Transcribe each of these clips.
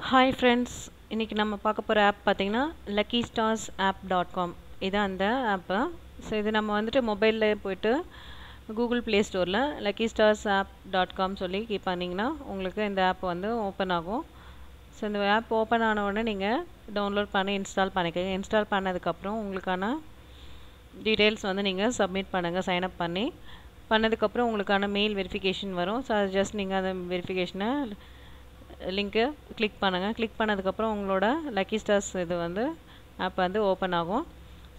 Hi friends, இன்னைக்கு நம்ம பார்க்க போகிற ஆப் பார்த்தீங்கன்னா luckystarsapp.com இதான் அந்த ஆப்பு. ஸோ இது நம்ம வந்துட்டு மொபைலில் போய்ட்டு கூகுள் ப்ளே ஸ்டோரில் luckystarsapp.com சொல்லி கீப் பண்ணிங்கன்னா உங்களுக்கு இந்த ஆப் வந்து ஓப்பன் ஆகும். ஸோ இந்த ஆப் ஓப்பன் ஆன உடனே நீங்கள் டவுன்லோட் பண்ணி இன்ஸ்டால் பண்ணிக்கோங்க. இன்ஸ்டால் பண்ணதுக்கப்புறம் உங்களுக்கான டீட்டெயில்ஸ் வந்து நீங்கள் சப்மிட் பண்ணுங்கள் சைன்அப் பண்ணதுக்கப்புறம் உங்களுக்கான மெயில் வெரிஃபிகேஷன் வரும். ஸோ அது ஜஸ்ட் நீங்கள் அந்த வெரிஃபிகேஷனை லிங்க்கை கிளிக் பண்ணுங்கள். கிளிக் பண்ணதுக்கப்புறம் உங்களோட லக்கி ஸ்டார்ஸ் இது வந்து ஆப் வந்து ஓப்பன் ஆகும்.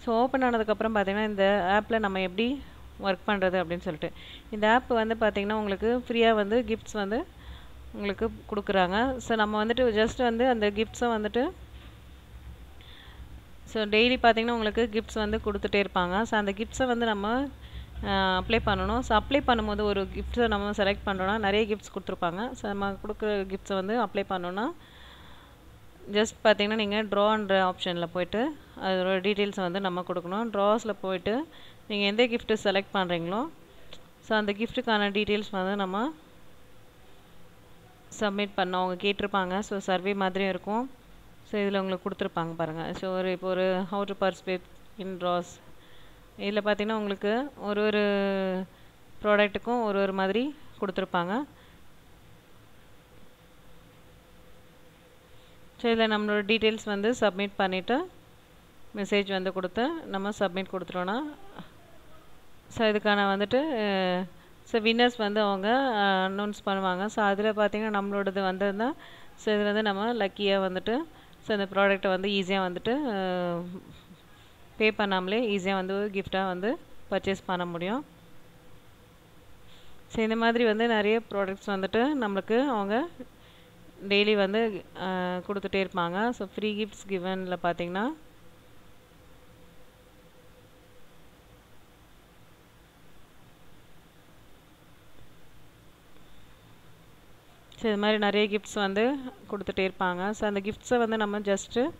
ஸோ ஓப்பன் ஆனதுக்கப்புறம் பார்த்திங்கன்னா இந்த ஆப்பில் நம்ம எப்படி ஒர்க் பண்ணுறது அப்படின்னு சொல்லிட்டு இந்த ஆப் வந்து பார்த்திங்கன்னா உங்களுக்கு ஃப்ரீயாக வந்து கிஃப்ட்ஸ் வந்து உங்களுக்கு கொடுக்குறாங்க. ஸோ நம்ம வந்துட்டு ஜஸ்ட் வந்து அந்த கிஃப்ட்ஸை வந்துட்டு ஸோ டெய்லி பார்த்திங்கன்னா உங்களுக்கு கிஃப்ட்ஸ் வந்து கொடுத்துட்டே இருப்பாங்க. ஸோ அந்த கிஃப்ட்ஸை வந்து நம்ம அப்ளை பண்ணணும். ஸோ அப்ளை பண்ணும்போது ஒரு கிஃப்ட்ஸை நம்ம செலக்ட் பண்ணுறோன்னா நிறைய கிஃப்ட்ஸ் கொடுத்துருப்பாங்க. ஸோ நம்ம கொடுக்குற கிஃப்ட்ஸை வந்து அப்ளை பண்ணோன்னா ஜஸ்ட் பார்த்திங்கன்னா நீங்கள் ட்ரான்ற ஆப்ஷனில் போய்ட்டு அதோட டீட்டெயில்ஸை வந்து நம்ம கொடுக்கணும். ட்ராஸில் போய்ட்டு நீங்கள் எந்த கிஃப்ட்டு செலக்ட் பண்ணுறீங்களோ ஸோ அந்த கிஃப்ட்டுக்கான டீட்டெயில்ஸ் வந்து நம்ம சப்மிட் பண்ணோம். அவங்க கேட்டிருப்பாங்க. ஸோ சர்வே மாதிரியும் இருக்கும். ஸோ இதில் உங்களுக்கு கொடுத்துருப்பாங்க பாருங்கள். ஸோ இப்போ ஒரு how to participate in Dras இதில் பார்த்திங்கன்னா உங்களுக்கு ஒரு ப்ராடக்ட்டுக்கும் ஒரு மாதிரி கொடுத்துருப்பாங்க. ஸோ இதில் நம்மளோட டீட்டெயில்ஸ் வந்து சப்மிட் பண்ணிவிட்டு மெசேஜ் வந்து கொடுத்து நம்ம சப்மிட் கொடுத்துட்டோன்னா ஸோ இதுக்கான வந்துட்டு ஸோ வின்னர்ஸ் வந்து அவங்க அனௌன்ஸ் பண்ணுவாங்க. ஸோ அதில் பார்த்திங்கன்னா நம்மளோடது வந்ததுன்னா ஸோ இதில் வந்து நம்ம லக்கியாக வந்துட்டு ஸோ இந்த ப்ராடக்ட்டை வந்து ஈஸியாக வந்துட்டு பே பண்ணாமலே ஈஸியாக வந்து கிஃப்டாக வந்து பர்ச்சேஸ் பண்ண முடியும். ஸோ இந்த மாதிரி வந்து நிறைய ப்ராடக்ட்ஸ் வந்துட்டு நம்மளுக்கு அவங்க டெய்லி வந்து கொடுத்துட்டே இருப்பாங்க. ஸோ ஃப்ரீ கிஃப்ட்ஸ் கிவனில் பார்த்தீங்கன்னா ஸோ இது மாதிரி நிறைய கிஃப்ட்ஸ் வந்து கொடுத்துட்டே இருப்பாங்க. ஸோ அந்த கிஃப்ட்ஸை வந்து நம்ம ஜஸ்ட்டு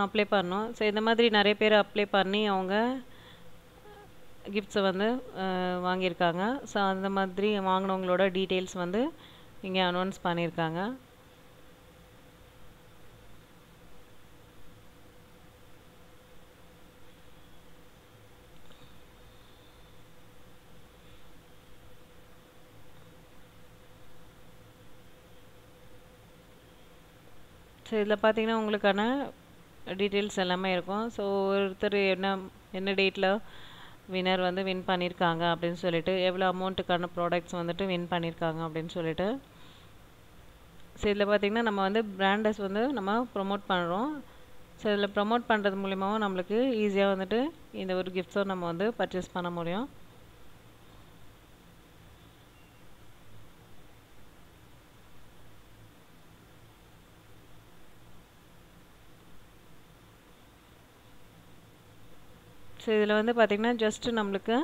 அப்ளை பண்ணோம். ஸோ இந்த மாதிரி நிறைய பேர் அப்ளை பண்ணி அவங்க கிஃப்ட்ஸை வந்து வாங்கியிருக்காங்க. ஸோ அந்த மாதிரி வாங்கினவங்களோட டீட்டெயில்ஸ் வந்து இங்கே அனௌன்ஸ் பண்ணியிருக்காங்க. ஸோ இதில் பார்த்தீங்கன்னா உங்களுக்கான டீட்டெயில்ஸ் எல்லாமே இருக்கும். ஸோ ஒருத்தர் என்ன டேட்டில் வின்னர் வந்து வின் பண்ணியிருக்காங்க அப்படின்னு சொல்லிட்டு எவ்வளோ அமௌண்ட்டுக்கான ப்ராடக்ட்ஸ் வந்துட்டு வின் பண்ணியிருக்காங்க அப்படின்னு சொல்லிட்டு ஸோ இதில் பார்த்திங்கன்னா நம்ம வந்து பிராண்டஸ் வந்து நம்ம ப்ரொமோட் பண்ணுறோம். ஸோ இதில் ப்ரொமோட் பண்ணுறது மூலிமாவும் நம்மளுக்கு ஈஸியாக வந்துட்டு இந்த ஒரு கிஃப்ட்ஸும் நம்ம வந்து பர்ச்சேஸ் பண்ண முடியும். ஸோ இதில் வந்து பார்த்திங்கன்னா ஜஸ்ட்டு நம்மளுக்கு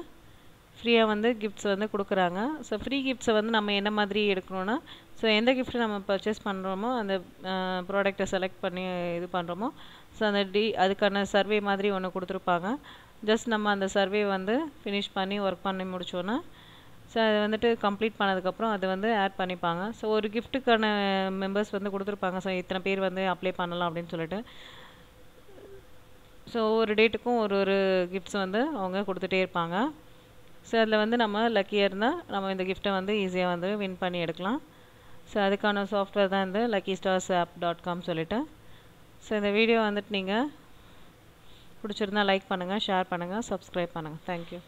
ஃப்ரீயாக வந்து கிஃப்ட்ஸ் வந்து கொடுக்குறாங்க. ஸோ ஃப்ரீ கிஃப்ட்ஸை வந்து நம்ம என்ன மாதிரி எடுக்கணும்னா ஸோ எந்த கிஃப்ட்டு நம்ம பர்ச்சேஸ் பண்ணுறோமோ அந்த ப்ராடக்டை செலக்ட் பண்ணி இது பண்ணுறோமோ ஸோ அந்த அதுக்கான சர்வே மாதிரி ஒன்று கொடுத்துருப்பாங்க. ஜஸ்ட் நம்ம அந்த சர்வே வந்து ஃபினிஷ் பண்ணி ஒர்க் பண்ணி முடித்தோன்னா ஸோ அது வந்துட்டு கம்ப்ளீட் பண்ணதுக்கப்புறம் அது வந்து ஆட் பண்ணிப்பாங்க. ஸோ ஒரு கிஃப்ட்டுக்கான மெம்பர்ஸ் வந்து கொடுத்துருப்பாங்க. ஸோ இத்தனை பேர் வந்து அப்ளை பண்ணலாம் அப்படின்னு சொல்லிட்டு ஸோ ஒவ்வொரு டேட்டுக்கும் ஒரு கிஃப்ட்ஸ் வந்து அவங்க கொடுத்துட்டே இருப்பாங்க. ஸோ அதில் வந்து நம்ம லக்கியாக இருந்தால் நம்ம இந்த கிஃப்ட்டை வந்து ஈஸியாக வந்து வின் பண்ணி எடுக்கலாம். ஸோ அதுக்கான சாஃப்ட்வேர் தான் இந்த luckystarsapp.com சொல்லிட்டு. ஸோ இந்த வீடியோ வந்துட்டு நீங்கள் பிடிச்சிருந்தா லைக் பண்ணுங்கள், ஷேர் பண்ணுங்கள், சப்ஸ்கிரைப் பண்ணுங்கள். தேங்க்யூ.